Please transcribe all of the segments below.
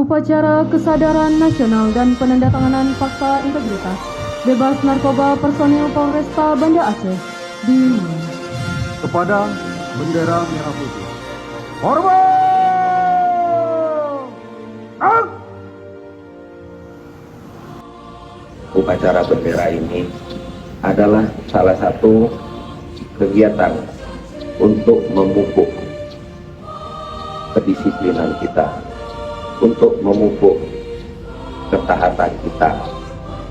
Upacara Kesadaran Nasional dan Penandatanganan Fakta Integritas Bebas Narkoba Personil Polresta Banda Aceh dimulai. Kepada bendera merah putih. Hormat! Upacara bendera ini adalah salah satu kegiatan untuk memupuk kedisiplinan kita, untuk memupuk ketaatan kita,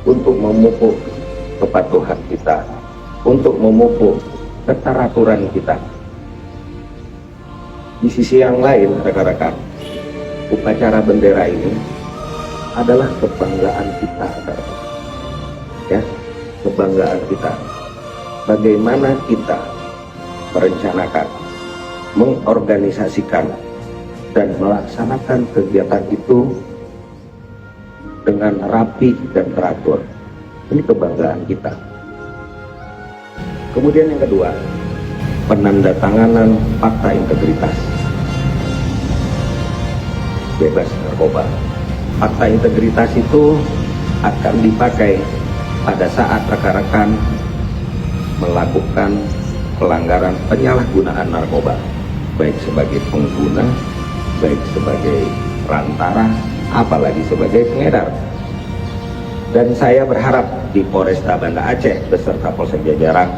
untuk memupuk kepatuhan kita, untuk memupuk keteraturan kita. Di sisi yang lain, rekan-rekan, upacara bendera ini adalah kebanggaan kita, ya, kebanggaan kita. Bagaimana kita merencanakan, mengorganisasikan, dan melaksanakan kegiatan itu dengan rapi dan teratur. Ini kebanggaan kita. Kemudian yang kedua, penandatanganan fakta integritas bebas narkoba. Fakta integritas itu akan dipakai pada saat rekan-rekan melakukan pelanggaran penyalahgunaan narkoba, baik sebagai pengguna, baik sebagai perantara, apalagi sebagai pengedar. Dan saya berharap di Polresta Banda Aceh beserta Polsek jajaran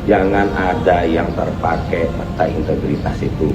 jangan ada yang terpakai fakta integritas itu